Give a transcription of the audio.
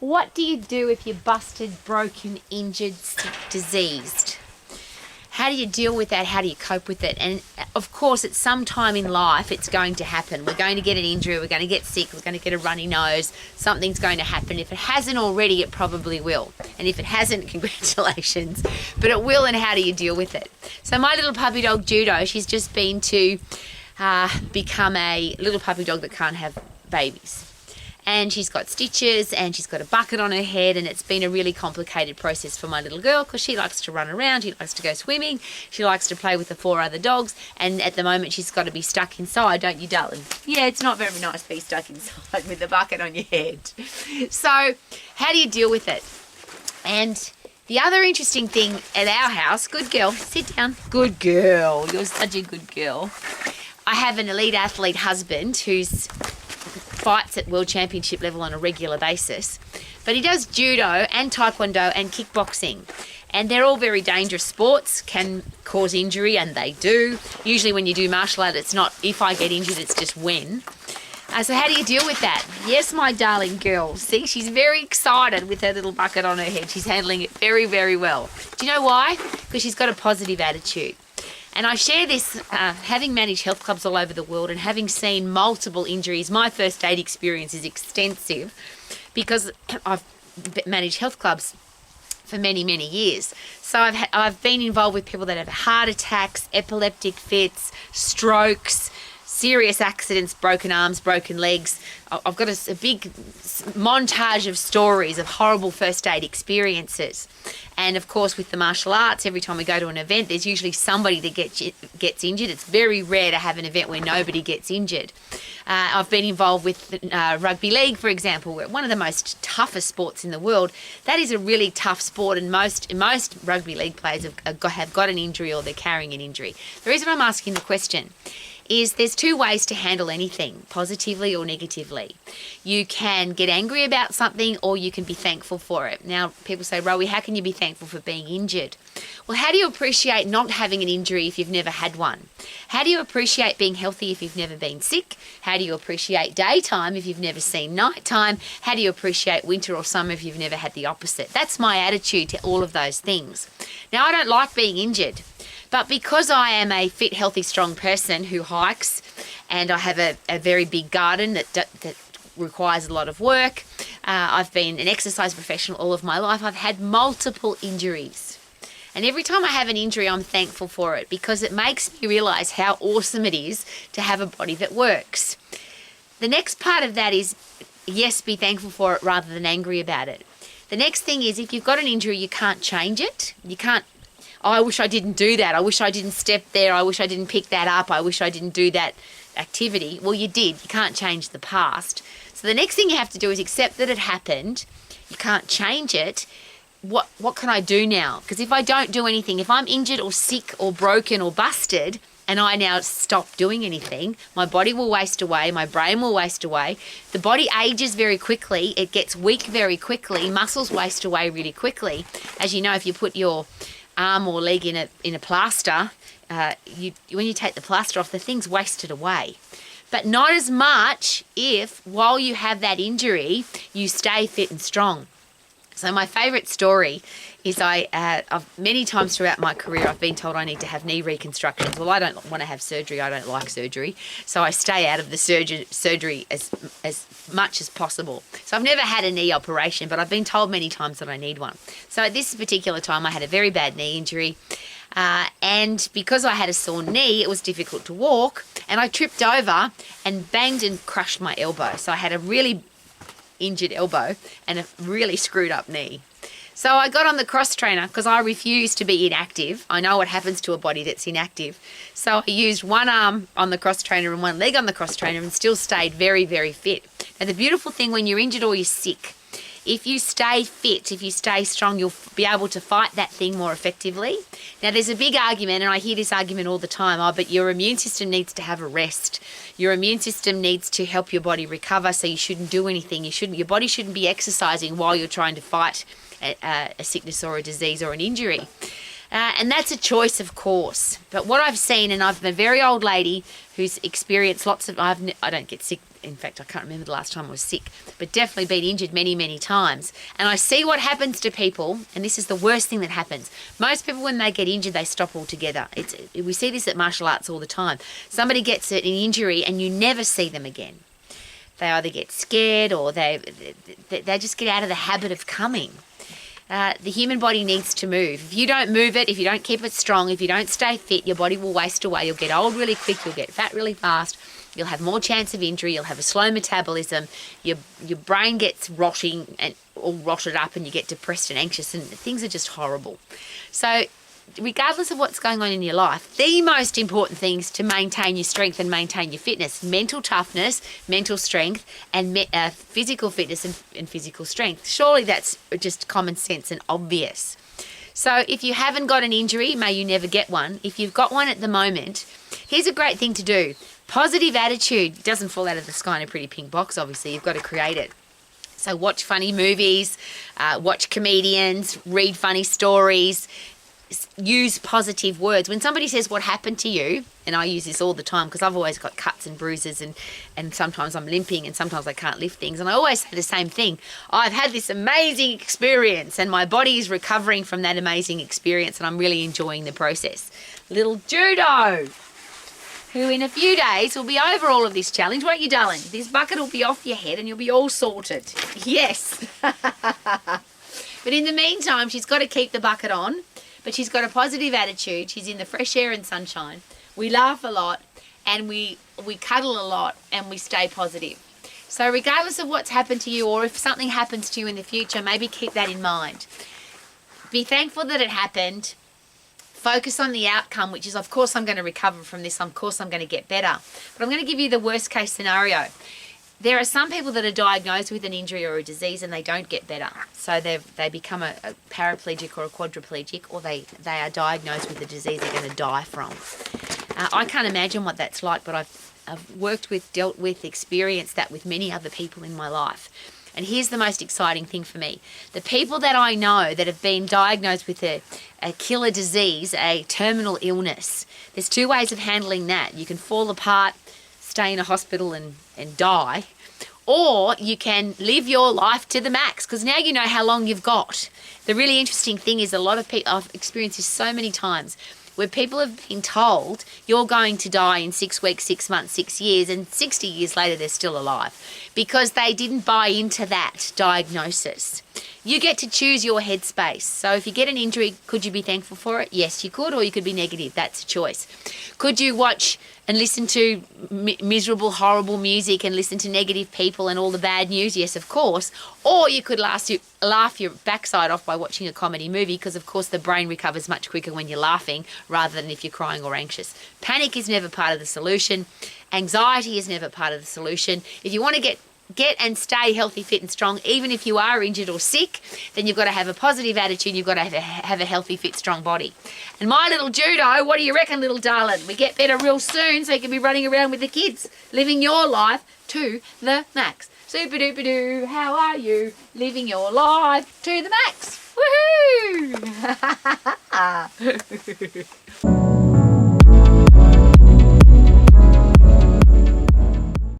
What do you do if you're busted, broken, injured, sick, diseased? How do you deal with that? How do you cope with it? And of course, at some time in life, it's going to happen. We're going to get an injury. We're going to get sick. We're going to get a runny nose. Something's going to happen. If it hasn't already, it probably will. And if it hasn't, congratulations. But it will, and how do you deal with it? So my little puppy dog, Judo, she's just been to become a little puppy dog that can't have babies. And she's got stitches and she's got a bucket on her head, and it's been a really complicated process for my little girl because she likes to run around, she likes to go swimming, she likes to play with the 4 other dogs, and at the moment she's got to be stuck inside, don't you, darling? Yeah, it's not very nice to be stuck inside with the bucket on your head. So how do you deal with it? And the other interesting thing at our house, good girl, sit down, good girl, you're such a good girl. I have an elite athlete husband who's fights at world championship level on a regular basis, but he does judo and taekwondo and kickboxing, and they're all very dangerous sports, can cause injury, and they do. Usually when you do martial art, it's not if I get injured, it's just when. So how do you deal with that? Yes, my darling girl. See, she's very excited with her little bucket on her head. She's handling it very, very well. Do you know why? Because she's got a positive attitude. And I share this, having managed health clubs all over the world and having seen multiple injuries. My first aid experience is extensive because I've managed health clubs for many, many years. So I've been involved with people that have heart attacks, epileptic fits, strokes, serious accidents, broken arms, broken legs. I've got a big montage of stories of horrible first aid experiences. And of course, with the martial arts, every time we go to an event, there's usually somebody that gets injured. It's very rare to have an event where nobody gets injured. I've been involved with rugby league, for example, one of the most toughest sports in the world. That is a really tough sport, and most rugby league players have got an injury or they're carrying an injury. The reason I'm asking the question is there's 2 ways to handle anything, positively or negatively. You can get angry about something, or you can be thankful for it. Now, people say, Rowie, how can you be thankful for being injured? Well, how do you appreciate not having an injury if you've never had one? How do you appreciate being healthy if you've never been sick? How do you appreciate daytime if you've never seen nighttime? How do you appreciate winter or summer if you've never had the opposite? That's my attitude to all of those things. Now, I don't like being injured. But because I am a fit, healthy, strong person who hikes, and I have a very big garden that requires a lot of work, I've been an exercise professional all of my life, I've had multiple injuries. And every time I have an injury, I'm thankful for it because it makes me realise how awesome it is to have a body that works. The next part of that is, yes, be thankful for it rather than angry about it. The next thing is, if you've got an injury, you can't change it. You can't, oh, I wish I didn't do that. I wish I didn't step there. I wish I didn't pick that up. I wish I didn't do that activity. Well, you did. You can't change the past. So the next thing you have to do is accept that it happened. You can't change it. What can I do now? Because if I don't do anything, if I'm injured or sick or broken or busted, and I now stop doing anything, my body will waste away, my brain will waste away. The body ages very quickly. It gets weak very quickly. Muscles waste away really quickly. As you know, if you put your arm or leg in a plaster, when you take the plaster off, the thing's wasted away. But not as much if, while you have that injury, you stay fit and strong. So my favourite story is I've many times throughout my career I've been told I need to have knee reconstructions. Well, I don't want to have surgery. I don't like surgery. So I stay out of the surgery as much as possible. So I've never had a knee operation, but I've been told many times that I need one. So at this particular time I had a very bad knee injury. And because I had a sore knee, it was difficult to walk, and I tripped over and banged and crushed my elbow. So I had a really injured elbow and a really screwed up knee. So I got on the cross trainer because I refuse to be inactive. I know what happens to a body that's inactive. So I used one arm on the cross trainer and one leg on the cross trainer and still stayed very, very fit. Now the beautiful thing when you're injured or you're sick, if you stay fit, if you stay strong, you'll be able to fight that thing more effectively. Now, there's a big argument, and I hear this argument all the time, oh, but your immune system needs to have a rest. Your immune system needs to help your body recover, so you shouldn't do anything. Your body shouldn't be exercising while you're trying to fight a sickness or a disease or an injury. And that's a choice, of course. But what I've seen, and I'm a very old lady who's experienced lots of, I don't get sick in fact, I can't remember the last time I was sick, but definitely been injured many, many times. And I see what happens to people, and this is the worst thing that happens. Most people, when they get injured, they stop altogether. We see this at martial arts all the time. Somebody gets an injury and you never see them again. They either get scared or they just get out of the habit of coming. The human body needs to move. If you don't move it, if you don't keep it strong, if you don't stay fit, your body will waste away. You'll get old really quick. You'll get fat really fast. You'll have more chance of injury. You'll have a slow metabolism. Your brain gets rotting and all rotted up, and you get depressed and anxious, and things are just horrible. So regardless of what's going on in your life, the most important things to maintain your strength and maintain your fitness: mental toughness, mental strength, and physical fitness and physical strength. Surely that's just common sense and obvious. So if you haven't got an injury, may you never get one. If you've got one at the moment, here's a great thing to do. Positive attitude doesn't fall out of the sky in a pretty pink box, obviously. You've got to create it. So watch funny movies, watch comedians, read funny stories, use positive words. When somebody says what happened to you, and I use this all the time because I've always got cuts and bruises, and sometimes I'm limping and sometimes I can't lift things, and I always say the same thing: I've had this amazing experience and my body is recovering from that amazing experience, and I'm really enjoying the process. Little Judo, who in a few days will be over all of this challenge, won't you, darling? This bucket will be off your head and you'll be all sorted. Yes. But in the meantime, she's got to keep the bucket on. But she's got a positive attitude. She's in the fresh air and sunshine. We laugh a lot, and we cuddle a lot, and we stay positive. So regardless of what's happened to you, or if something happens to you in the future, maybe keep that in mind. Be thankful that it happened. Focus on the outcome, which is, of course, I'm going to recover from this. Of course, I'm going to get better. But I'm going to give you the worst case scenario. There are some people that are diagnosed with an injury or a disease and they don't get better. So they become a paraplegic or a quadriplegic, or they are diagnosed with a disease they're going to die from. I can't imagine what that's like, but I've worked with, dealt with, experienced that with many other people in my life. And here's the most exciting thing for me. The people that I know that have been diagnosed with a killer disease, a terminal illness, there's two ways of handling that. You can fall apart, stay in a hospital and die, or you can live your life to the max, because now you know how long you've got. The really interesting thing is, a lot of people, I've experienced this so many times, where people have been told you're going to die in 6 weeks, 6 months, 6 years, and 60 years later they're still alive because they didn't buy into that diagnosis. You get to choose your headspace. So if you get an injury, could you be thankful for it? Yes, you could, or you could be negative. That's a choice. Could you watch and listen to miserable, horrible music and listen to negative people and all the bad news? Yes, of course. Or you could laugh your backside off by watching a comedy movie, because, of course, the brain recovers much quicker when you're laughing rather than if you're crying or anxious. Panic is never part of the solution. Anxiety is never part of the solution. If you want to get and stay healthy, fit and strong, even if you are injured or sick, then you've got to have a positive attitude. You've got to have a healthy, fit, strong body. And my little Judo, what do you reckon, little darling? We get better real soon so you can be running around with the kids, living your life to the max. Super duper doo, how are you? Living your life to the max. Woohoo!